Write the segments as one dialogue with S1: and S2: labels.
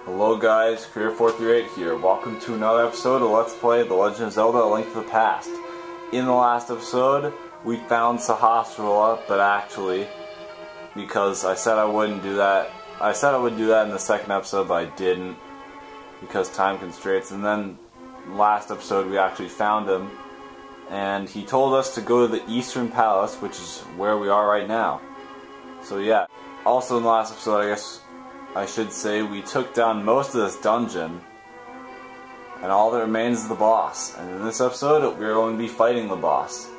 S1: Hello guys, Career438 here. Welcome to another episode of Let's Play The Legend of Zelda: A Link to the Past. In the last episode, we found Sahasrahla, but actually, because I said I wouldn't do that, I said I would do that in the second episode, but I didn't, because time constraints. And then, last episode, we actually found him, and he told us to go to the Eastern Palace, which is where we are right now. So yeah. Also in the last episode, I guess I should say, we took down most of this dungeon, and all that remains is the boss. And in this episode, we're going to be fighting the boss.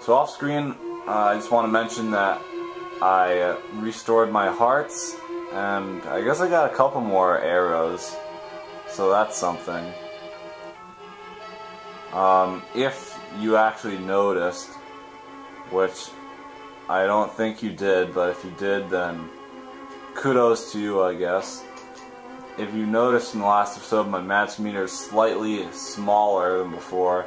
S1: So off screen, I just want to mention that I restored my hearts, and I guess I got a couple more arrows, so that's something. If you actually noticed, which I don't think you did, but if you did, then kudos to you, I guess. If you noticed in the last episode, my magic meter is slightly smaller than before,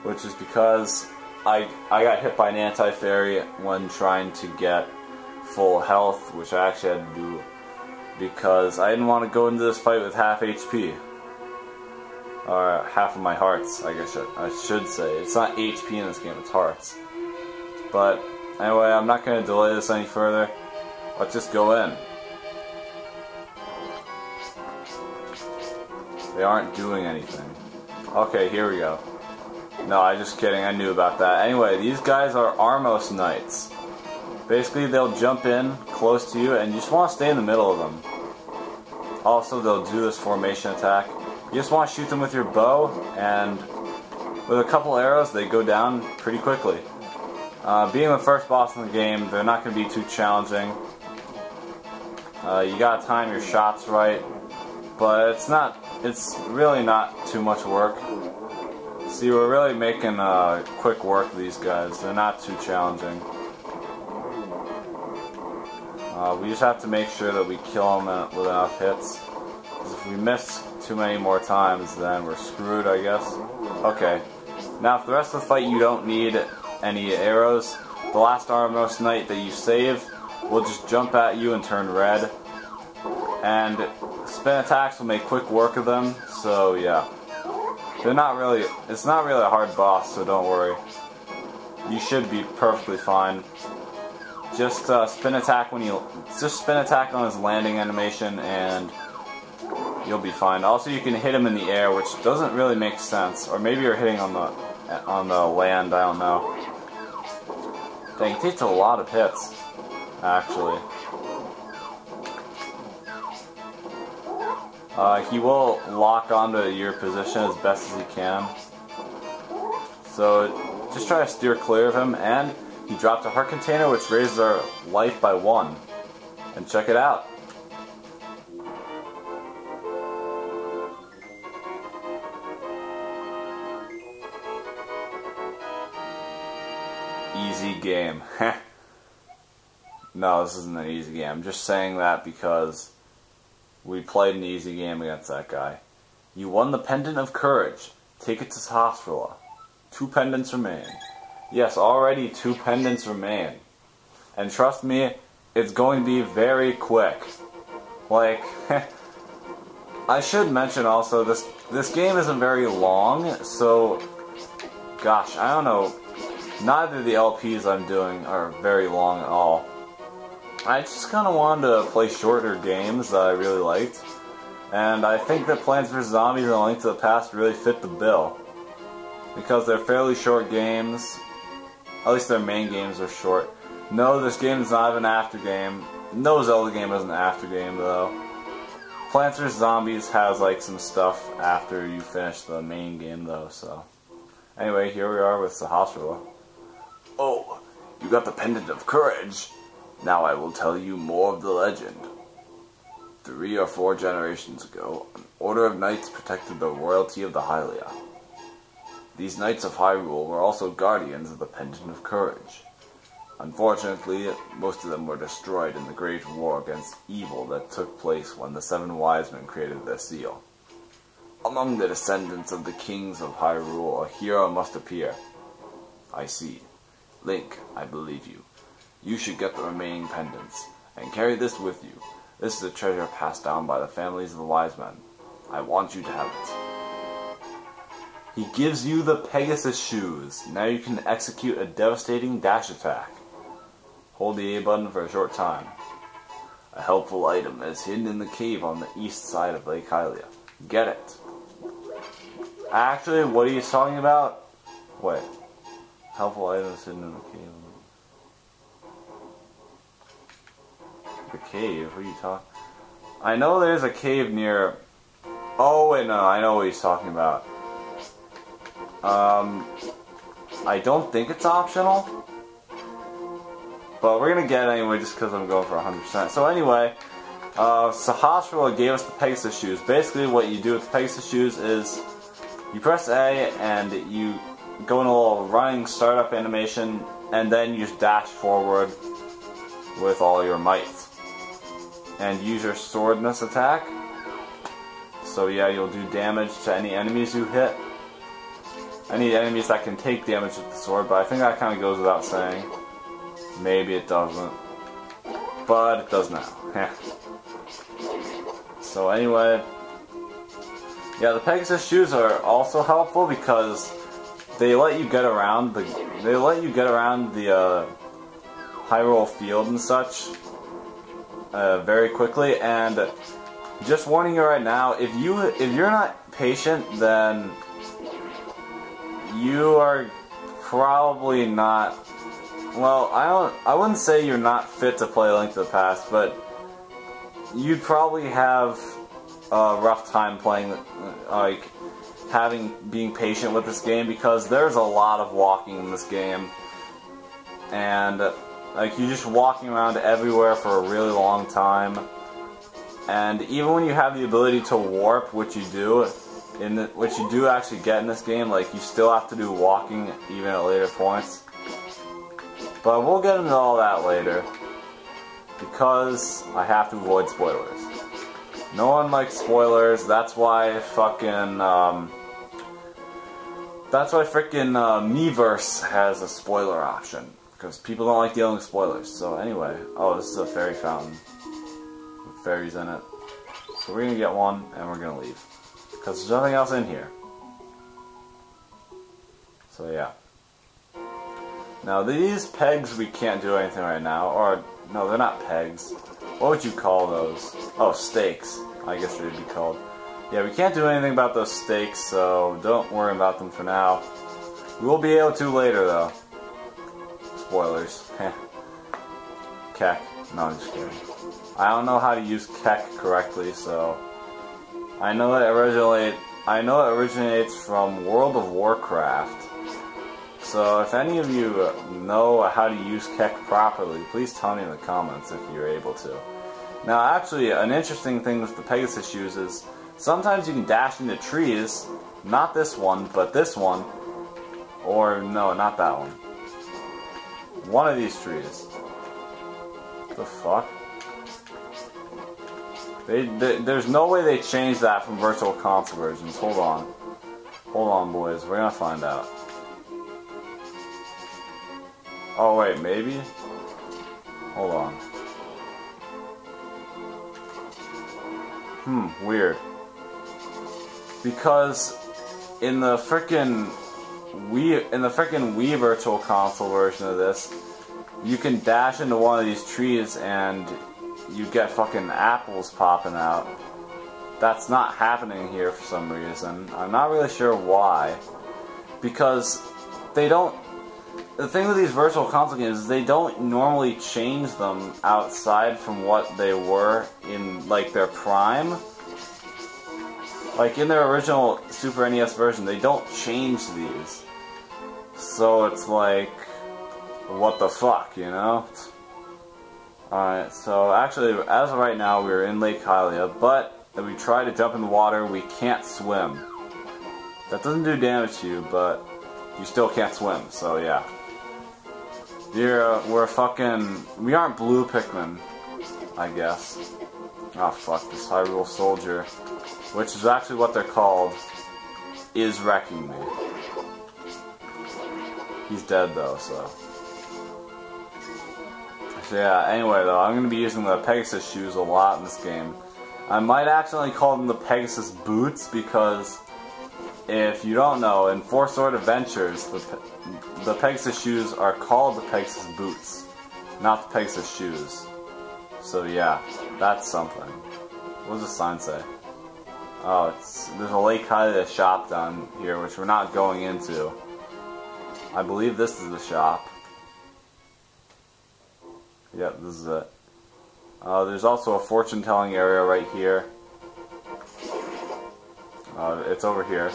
S1: which is because I got hit by an anti-fairy when trying to get full health, which I actually had to do because I didn't want to go into this fight with half HP. Or half of my hearts, I guess I should say. It's not HP in this game, it's hearts. But anyway, I'm not going to delay this any further. Let's just go in. They aren't doing anything. Okay, here we go. No, I'm just kidding. I knew about that. Anyway, these guys are Armos Knights. Basically, they'll jump in close to you, and you just want to stay in the middle of them. Also, they'll do this formation attack. You just want to shoot them with your bow, and with a couple arrows, they go down pretty quickly. Being the first boss in the game, they're not going to be too challenging. You gotta time your shots right, but it's really not too much work. See, we're really making quick work of these guys. They're not too challenging. We just have to make sure that we kill them with enough hits. Because if we miss too many more times, then we're screwed, I guess. Okay. Now, for the rest of the fight, you don't need any arrows. The last Armos Knight that you save will just jump at you and turn red. And spin attacks will make quick work of them, so yeah. It's not really a hard boss, so don't worry. You should be perfectly fine. Just spin attack on his landing animation and you'll be fine. Also, you can hit him in the air, which doesn't really make sense. Or maybe you're hitting on the land, I don't know. Dang, he takes a lot of hits, actually. He will lock onto your position as best as he can. So just try to steer clear of him, and he dropped a heart container which raises our life by 1. And check it out. Easy game. No, this isn't an easy game. I'm just saying that because we played an easy game against that guy. You won the Pendant of Courage. Take it to Sahasrahla. 2 pendants remain. Yes, already 2 pendants remain. And trust me, it's going to be very quick. Like, I should mention also, this game isn't very long, so, gosh, I don't know. Neither of the LPs I'm doing are very long at all. I just kind of wanted to play shorter games that I really liked, and I think that Plants vs. Zombies and A Link to the Past really fit the bill. Because they're fairly short games, at least their main games are short. No, this game is not an after game. No Zelda game is an after game though. Plants vs. Zombies has like some stuff after you finish the main game though, so. Anyway, here we are with Sahasrahla. Oh, you got the Pendant of Courage. Now I will tell you more of the legend. 3 or 4 generations ago, an order of knights protected the royalty of the Hylia. These knights of Hyrule were also guardians of the Pendant of Courage. Unfortunately, most of them were destroyed in the great war against evil that took place when the 7 wise men created their seal. Among the descendants of the kings of Hyrule, a hero must appear. I see. Link, I believe you. You should get the remaining pendants, and carry this with you. This is a treasure passed down by the families of the wise men. I want you to have it. He gives you the Pegasus shoes. Now you can execute a devastating dash attack. Hold the A button for a short time. A helpful item is hidden in the cave on the east side of Lake Hylia. Get it. Actually, what are you talking about? Wait. Helpful item is hidden in the cave. The cave? What are you talking? I know there's a cave near... Oh wait, no, I know what he's talking about. I don't think it's optional. But we're gonna get it anyway just because I'm going for 100%. So anyway, Sahasrara gave us the Pegasus shoes. Basically what you do with the Pegasus shoes is you press A and you go in a little running startup animation and then you just dash forward with all your might. And use your sword in this attack. So yeah, you'll do damage to any enemies you hit. Any enemies that can take damage with the sword, but I think that kind of goes without saying. Maybe it doesn't. But it does now. So anyway, yeah, the Pegasus shoes are also helpful because they let you get around the Hyrule field and such very quickly. And just warning you right now, if you're not patient, then you are probably not. Well, I wouldn't say you're not fit to play Link to the Past, but you'd probably have a rough time playing, like, being patient with this game, because there's a lot of walking in this game. And, like, you're just walking around everywhere for a really long time. And even when you have the ability to warp, which you do, which you do actually get in this game, like, you still have to do walking even at later points. But we'll get into all that later, because I have to avoid spoilers. No one likes spoilers. That's why fucking Miiverse has a spoiler option, because people don't like dealing with spoilers. So anyway, oh, this is a fairy fountain with fairies in it. So we're gonna get one and we're gonna leave, because there's nothing else in here. So yeah. Now these pegs we can't do anything right now, or no, they're not pegs. What would you call those? Oh, stakes, I guess they'd be called. Yeah, we can't do anything about those stakes, so don't worry about them for now. We will be able to later though. Spoilers. Keck. No, I'm just kidding. I don't know how to use Keck correctly, so I know it originates from World of Warcraft. So if any of you know how to use Keck properly, please tell me in the comments if you're able to. Now actually, an interesting thing with the Pegasus shoes is sometimes you can dash into trees, not this one, but this one, or no, not that one. One of these trees. What the fuck? There's no way they changed that from Virtual Console versions. Hold on. Hold on, boys. We're gonna find out. Oh wait, maybe? Hold on. Weird. Because in the frickin' Wii Virtual Console version of this, you can dash into one of these trees and you get fucking apples popping out. That's not happening here for some reason. I'm not really sure why. Because they don't... The thing with these Virtual Console games is they don't normally change them outside from what they were in, like, their prime. Like, in their original Super NES version, they don't change these. So it's like, what the fuck, you know? Alright, so actually, as of right now, we're in Lake Hylia, but if we try to jump in the water, we can't swim. That doesn't do damage to you, but you still can't swim, so yeah. We aren't blue Pikmin, I guess. Oh fuck, this Hyrule Soldier, which is actually what they're called, is wrecking me. He's dead though, so. I So yeah, anyway though, I'm going to be using the Pegasus shoes a lot in this game. I might accidentally call them the Pegasus boots because if you don't know, in Four Sword Adventures, the Pegasus shoes are called the Pegasus boots, not the Pegasus shoes. So yeah, that's something. What does the sign say? Oh, there's a Lake Hylia shop down here, which we're not going into. I believe this is the shop. Yep, this is it. There's also a fortune-telling area right here. It's over here.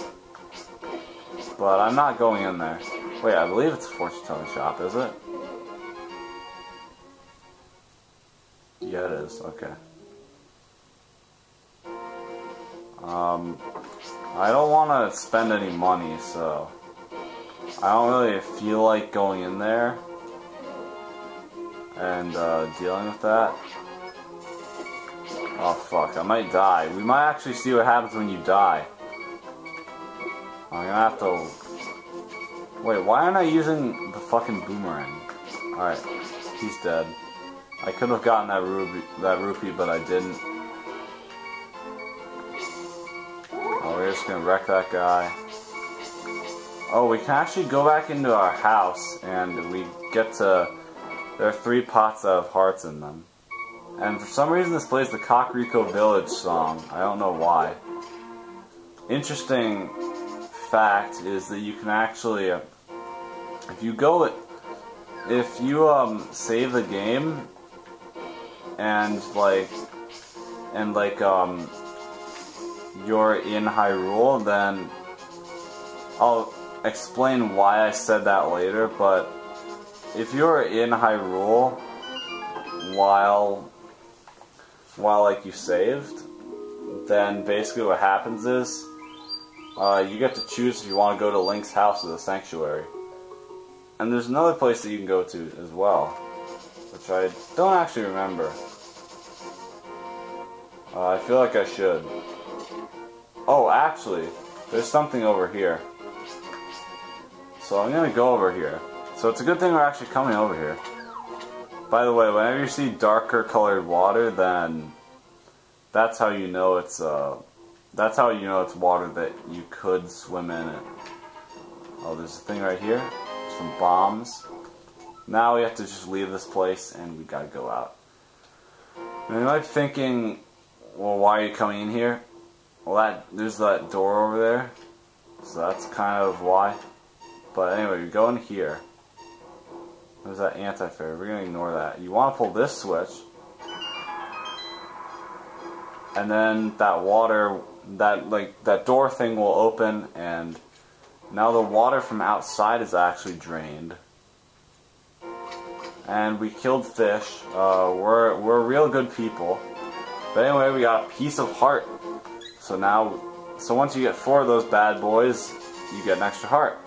S1: But I'm not going in there. Wait, I believe it's a fortune-telling shop, is it? Yeah, it is. Okay. I don't want to spend any money, so I don't really feel like going in there and dealing with that. Oh fuck, I might die. We might actually see what happens when you die. I'm gonna have to... Wait, why aren't I using the fucking boomerang? Alright, he's dead. I could have gotten that rupee, but I didn't. Oh, we're just gonna wreck that guy. Oh, we can actually go back into our house, and we get to... There are 3 pots that have hearts in them. And for some reason this plays the Kakariko Village song. I don't know why. Interesting fact is that you can actually... if you save the game and you're in Hyrule, then I'll explain why I said that later, but if you're in Hyrule while like you saved, then basically what happens is you get to choose if you want to go to Link's house or the Sanctuary. And there's another place that you can go to as well, which I don't actually remember. I feel like I should. Oh, actually, there's something over here. So I'm gonna go over here. So it's a good thing we're actually coming over here. By the way, whenever you see darker colored water, then that's how you know it's water that you could swim in it. Oh, there's a thing right here. Some bombs. Now we have to just leave this place and we gotta go out. And you might be thinking, well, why are you coming in here? Well, there's that door over there, so that's kind of why. But anyway, you go in here. There's that anti-fairy. We're gonna ignore that. You want to pull this switch, and then that water, that door thing will open, and now the water from outside is actually drained. And we killed fish. We're real good people. But anyway, we got a piece of heart. So once you get 4 of those bad boys, you get an extra heart.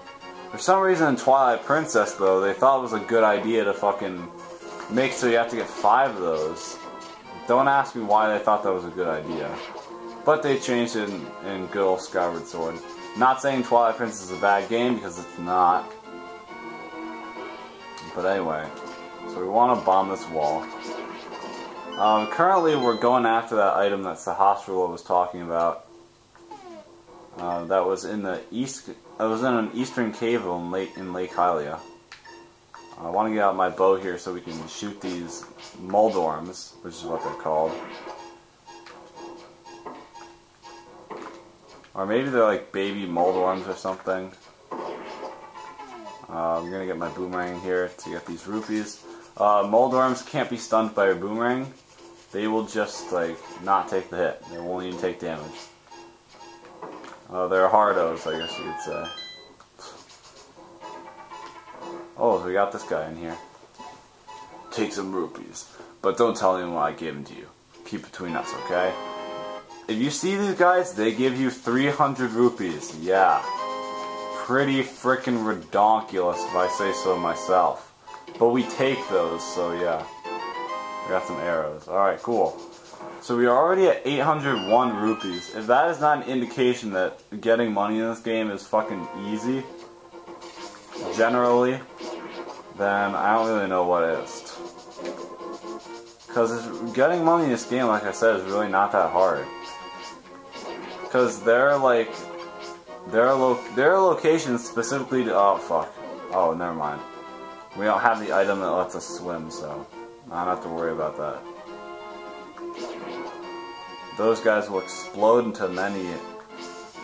S1: For some reason in Twilight Princess, though, they thought it was a good idea to fucking make so you have to get 5 of those. Don't ask me why they thought that was a good idea. But they changed it in good old Skyward Sword. Not saying Twilight Princess is a bad game, because it's not. But anyway, so we want to bomb this wall. Currently we're going after that item that Sahasrahla was talking about. That was in an eastern cave in Lake Hylia. I want to get out my bow here so we can shoot these Moldorms, which is what they're called. Or maybe they're like baby Moldorms or something. I'm gonna get my boomerang here to get these rupees. Moldorms can't be stunned by a boomerang. They will just like not take the hit. They won't even take damage. They're hardos, I guess you could say. Oh, so we got this guy in here. Take some rupees. But don't tell anyone I gave them to you. Keep between us, okay? If you see these guys, they give you 300 rupees. Yeah. Pretty frickin' redonkulous if I say so myself. But we take those, so yeah. We got some arrows. Alright, cool. So we are already at 801 rupees. If that is not an indication that getting money in this game is fucking easy, generally, then I don't really know what is. Because getting money in this game, like I said, is really not that hard. Because there are locations specifically to... Oh, fuck. Oh, never mind. We don't have the item that lets us swim, so I don't have to worry about that. Those guys will explode into many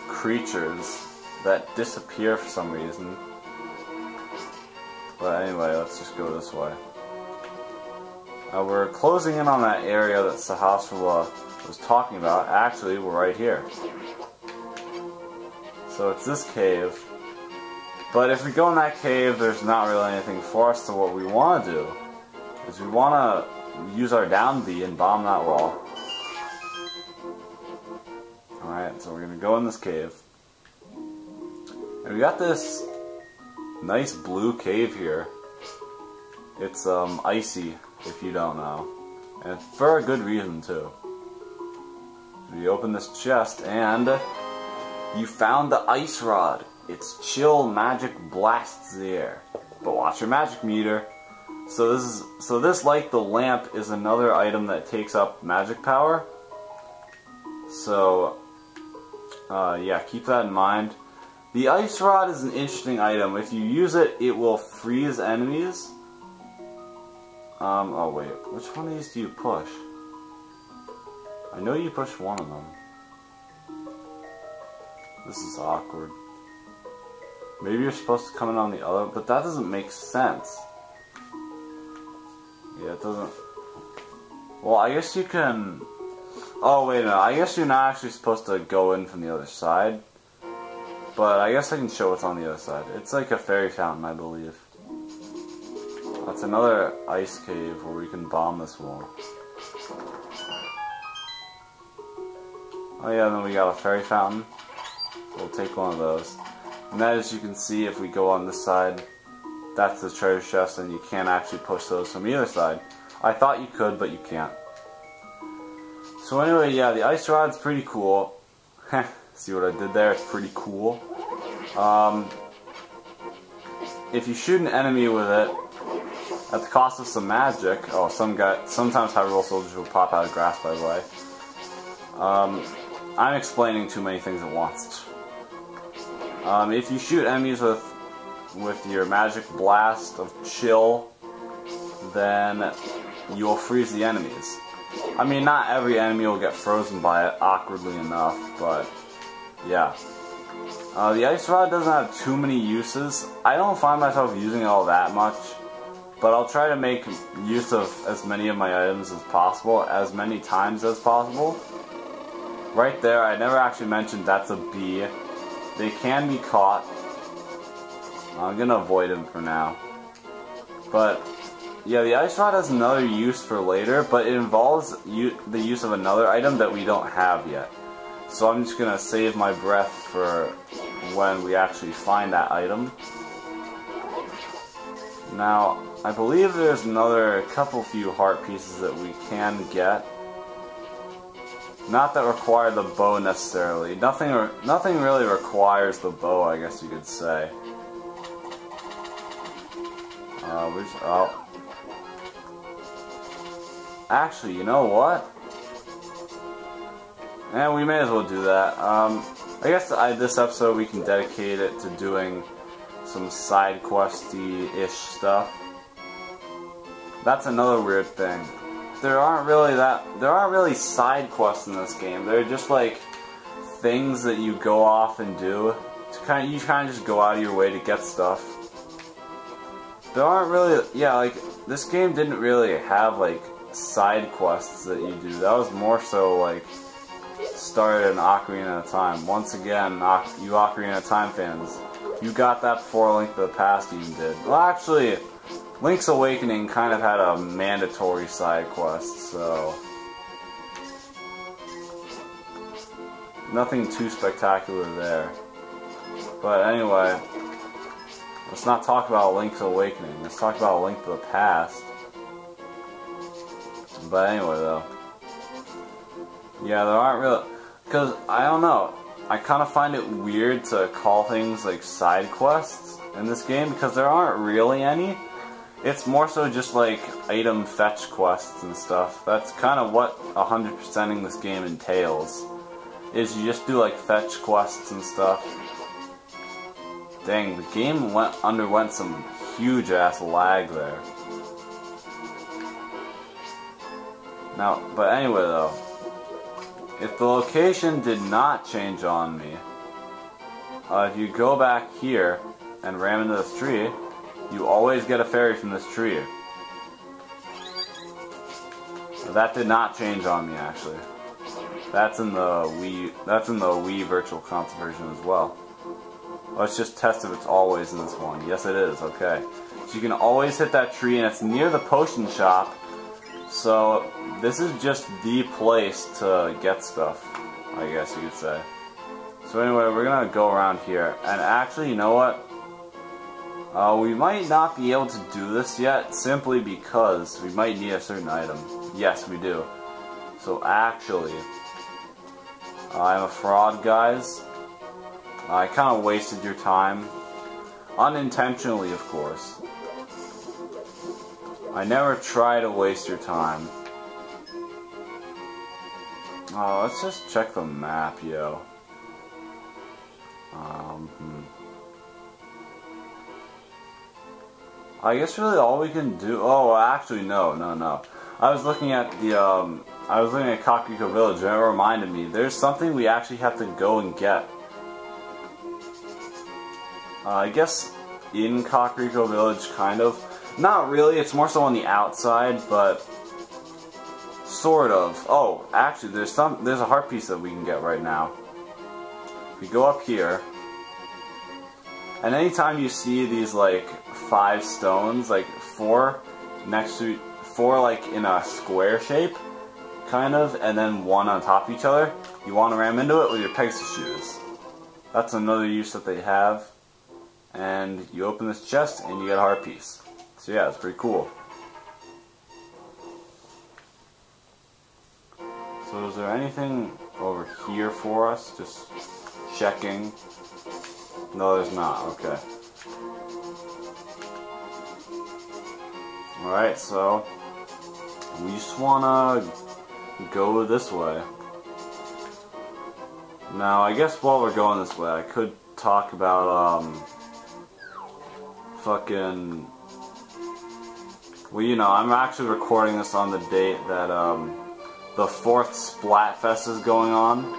S1: creatures that disappear for some reason. But anyway, let's just go this way. We're closing in on that area that Sahasrara was talking about. Actually, we're right here. So it's this cave. But if we go in that cave, there's not really anything for us. So what we want to do is we want to use our down B and bomb that wall. Alright, so we're going to go in this cave. And we got this nice blue cave here. It's icy, if you don't know. And for a good reason, too. We open this chest, and you found the ice rod. Its chill magic blasts the air. But watch your magic meter. So this, like the lamp, is another item that takes up magic power. So, yeah, keep that in mind. The ice rod is an interesting item. If you use it, it will freeze enemies. Oh wait, which one of these do you push? I know you push one of them. This is awkward. Maybe you're supposed to come in on the other, but that doesn't make sense. Yeah, it doesn't... Well, I guess you can... Oh wait, no, I guess you're not actually supposed to go in from the other side. But I guess I can show what's on the other side. It's like a fairy fountain, I believe. That's another ice cave where we can bomb this wall. Oh yeah, and then we got a fairy fountain. We'll take one of those. And that, as you can see, if we go on this side, that's the treasure chest, and you can't actually push those from either side. I thought you could, but you can't. So anyway, yeah, the ice rod's pretty cool. See what I did there? It's pretty cool. If you shoot an enemy with it, at the cost of some magic... Oh, sometimes high-roll soldiers will pop out of grass, by the way. I'm explaining too many things at once. If you shoot enemies with your magic blast of chill, then you will freeze the enemies. I mean, not every enemy will get frozen by it, awkwardly enough, but yeah. The ice rod doesn't have too many uses. I don't find myself using it all that much, but I'll try to make use of as many of my items as possible, as many times as possible. Right there, I never actually mentioned that's a bee. They can be caught. I'm gonna avoid them for now. But yeah, the ice rod has another use for later, but it involves the use of another item that we don't have yet. So I'm just gonna save my breath for when we actually find that item. Now, I believe there's another few heart pieces that we can get. Not that require the bow necessarily. Nothing really requires the bow, I guess you could say. Actually, you know what? And we may as well do that. I guess this episode we can dedicate it to doing some side questy-ish stuff. That's another weird thing. There aren't really side quests in this game. They're just like things that you go off and do. You kind of just go out of your way to get stuff. There aren't really, yeah, like this game didn't really have like side quests that you do. That was more so like started an Ocarina of Time. Once again, you Ocarina of Time fans, you got that before Link to the Past even did. Well, actually, Link's Awakening kind of had a mandatory side quest, so nothing too spectacular there. But anyway, let's not talk about Link's Awakening. Let's talk about Link to the Past. But anyway, though, yeah, there aren't really, because I don't know. I kind of find it weird to call things like side quests in this game because there aren't really any. It's more so just like item fetch quests and stuff. That's kind of what 100%ing this game entails. Is you just do like fetch quests and stuff. Dang, the game underwent some huge ass lag there. Now, but anyway though, if the location did not change on me, if you go back here and ram into this tree, you always get a fairy from this tree. That did not change on me actually. That's in the Wii Virtual Console version as well. Let's just test if it's always in this one. Yes it is, okay. So you can always hit that tree and it's near the potion shop. So this is just the place to get stuff, I guess you could say. So anyway, we're gonna go around here. And actually, you know what? We might not be able to do this yet, simply because we might need a certain item. Yes, we do. So actually, I'm a fraud, guys. I kind of wasted your time. Unintentionally, of course. I never try to waste your time. Oh, let's just check the map, yo. I guess really all we can do. Oh, actually, no. I was looking at the Kakariko Village, and it reminded me. There's something we actually have to go and get. I guess in Kakariko Village, kind of. Not really. It's more so on the outside, but sort of. Oh, actually, there's a heart piece that we can get right now. We go up here, and anytime you see these like 5 stones, like 4 next to 4 like in a square shape, kind of, and then 1 on top of each other, you want to ram into it with your Pegasus shoes. That's another use that they have. And you open this chest and you get a heart piece. So yeah, it's pretty cool. So is there anything over here for us? Just checking. No, there's not. Okay. Alright, so we just wanna go this way. Now, I guess while we're going this way, I could talk about, fucking... Well, you know, I'm actually recording this on the date that, the 4th Splatfest is going on.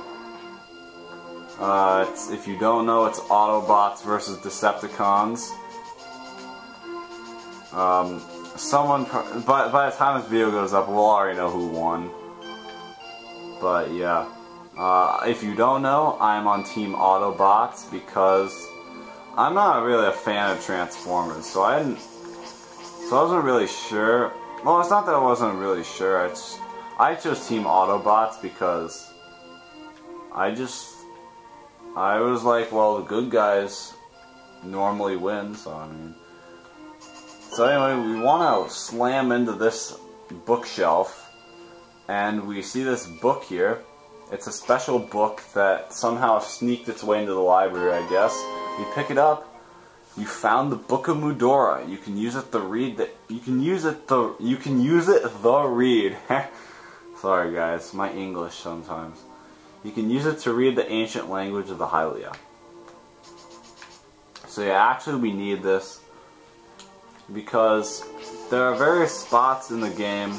S1: If you don't know, it's Autobots versus Decepticons. By the time this video goes up, we'll already know who won. But yeah, if you don't know, I'm on Team Autobots because I'm not really a fan of Transformers, so I wasn't really sure. Well, it's not that I wasn't really sure. I chose Team Autobots because I was like, well, the good guys normally win, so I mean. So anyway, we want to slam into this bookshelf, and we see this book here. It's a special book that somehow sneaked its way into the library, I guess. You pick it up. You found the Book of Medora. You can use it to read the. You can use it the read. Sorry, guys, my English sometimes. You can use it to read the ancient language of the Hylia. So yeah, actually we need this because there are various spots in the game,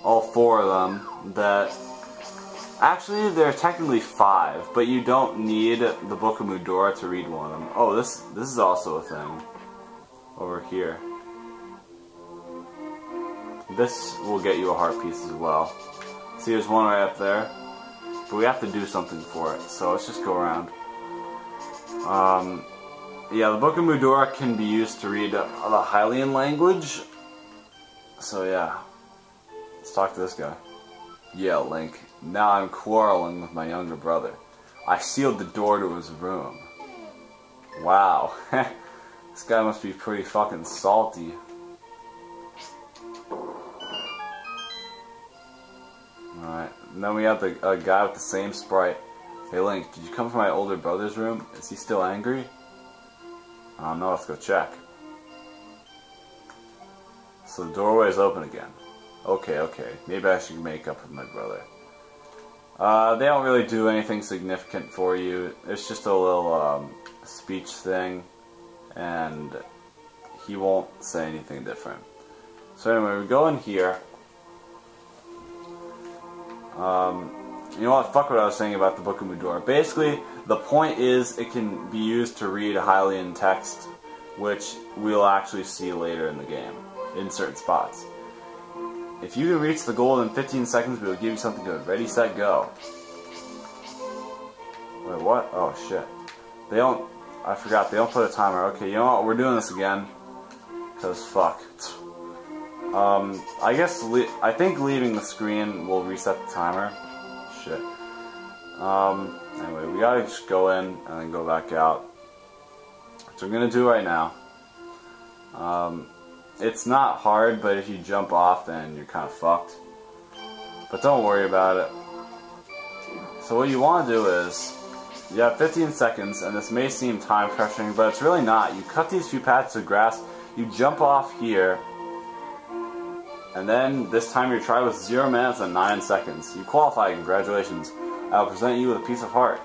S1: all 4 of them, that actually there are technically 5, but you don't need the Book of Medora to read one of them. Oh, this is also a thing over here. This will get you a heart piece as well. See, there's one right up there. But we have to do something for it, so let's just go around. Yeah, the Book of Medora can be used to read the Hylian language. So yeah, let's talk to this guy. Yeah, Link, now I'm quarreling with my younger brother. I sealed the door to his room. Wow, this guy must be pretty fucking salty. Alright, and then we have a guy with the same sprite. Hey Link, did you come from my older brother's room? Is he still angry? I don't know, let's go check. So the doorway is open again. Okay, okay. Maybe I should make up with my brother. They don't really do anything significant for you. It's just a little speech thing, and he won't say anything different. So anyway, we go in here. You know what? Fuck what I was saying about the Book of Medora. Basically, the point is it can be used to read Hylian text, which we'll actually see later in the game, in certain spots. If you can reach the goal in 15 seconds, we will give you something good. Ready, set, go. Wait, what? Oh, shit. They don't... I forgot, they don't put a timer. Okay, you know what? We're doing this again. Because fuck. I think leaving the screen will reset the timer. Shit. Anyway, we gotta just go in and then go back out. Which I'm gonna do right now. It's not hard, but if you jump off, then you're kind of fucked. But don't worry about it. So what you want to do is, you have 15 seconds, and this may seem time pressuring, but it's really not. You cut these few patches of grass, you jump off here, and then this time you try with 0 minutes and 9 seconds. You qualify, congratulations. I'll present you with a piece of heart.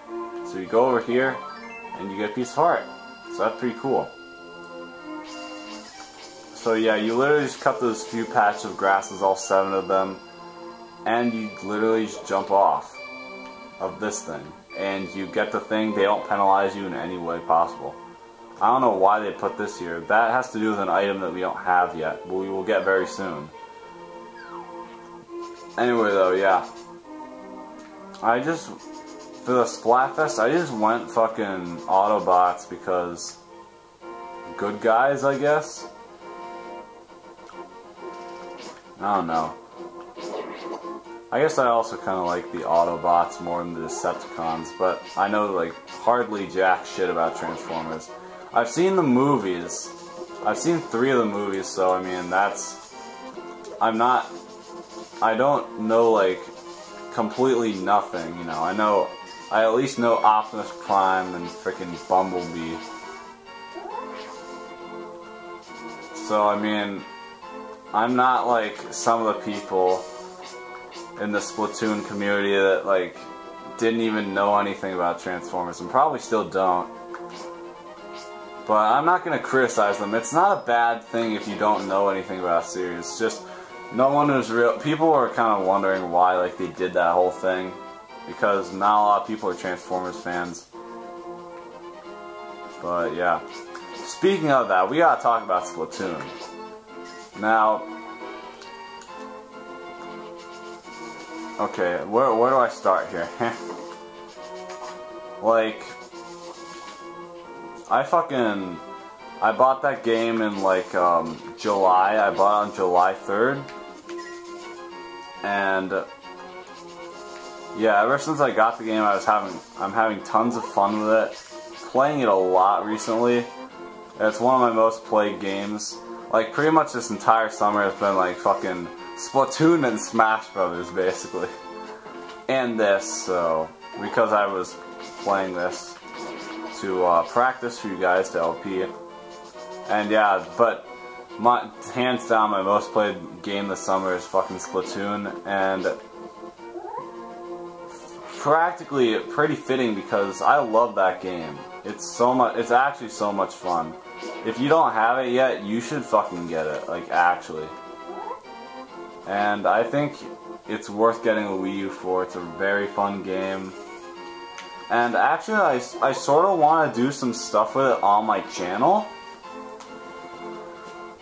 S1: So you go over here, and you get a piece of heart. So that's pretty cool. So yeah, you literally just cut those few patches of grasses, all 7 of them, and you literally just jump off of this thing. And you get the thing, they don't penalize you in any way possible. I don't know why they put this here. That has to do with an item that we don't have yet, but we will get very soon. Anyway though, yeah. For the Splatfest, I just went fucking Autobots because... good guys, I guess? I don't know. I guess I also kind of like the Autobots more than the Decepticons, but I know like hardly jack shit about Transformers. I've seen the movies. I've seen 3 of the movies, so I mean that's... I don't know like completely nothing, you know. I at least know Optimus Prime and frickin' Bumblebee. So I mean, I'm not like some of the people in the Splatoon community that like didn't even know anything about Transformers and probably still don't. But I'm not gonna criticize them. It's not a bad thing if you don't know anything about a series. It's just no one was real. People were kind of wondering why like they did that whole thing because not a lot of people are Transformers fans. But yeah. Speaking of that, we gotta talk about Splatoon. Now, okay, where do I start here? Like, I bought that game in like July. I bought it on July 3rd, and yeah, ever since I got the game, I'm having tons of fun with it. Playing it a lot recently. It's one of my most played games. Like, pretty much this entire summer has been like fucking Splatoon and Smash Brothers, basically. And this, so, because I was playing this to practice for you guys to LP. And yeah, but hands down, my most played game this summer is fucking Splatoon, and practically pretty fitting because I love that game. It's actually so much fun. If you don't have it yet, you should fucking get it, like actually. And I think it's worth getting a Wii U for. It's a very fun game. And actually, I sort of want to do some stuff with it on my channel.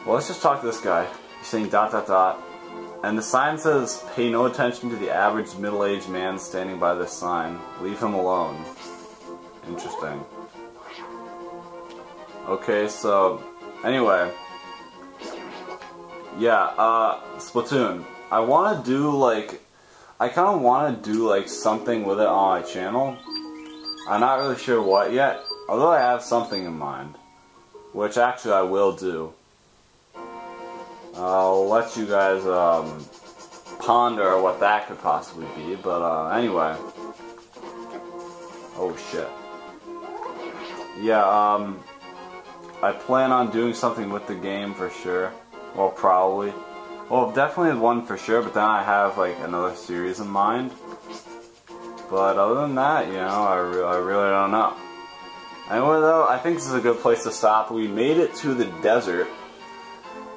S1: Well, let's just talk to this guy. He's saying ... And the sign says, pay no attention to the average middle-aged man standing by this sign. Leave him alone. Interesting. Okay, so, anyway. Yeah, Splatoon. I want to do, like, I kind of want to do, like, something with it on my channel. I'm not really sure what yet, although I have something in mind. Which, actually, I will do. I'll let you guys, ponder what that could possibly be, but, anyway. Oh, shit. Yeah, I plan on doing something with the game for sure. Well, probably. Well, definitely one for sure, but then I have like another series in mind. But other than that, you know, I really don't know. Anyway though, I think this is a good place to stop. We made it to the desert.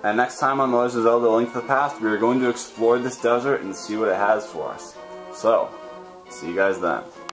S1: And next time on Legend of Zelda: Link to the Past, we are going to explore this desert and see what it has for us. So, see you guys then.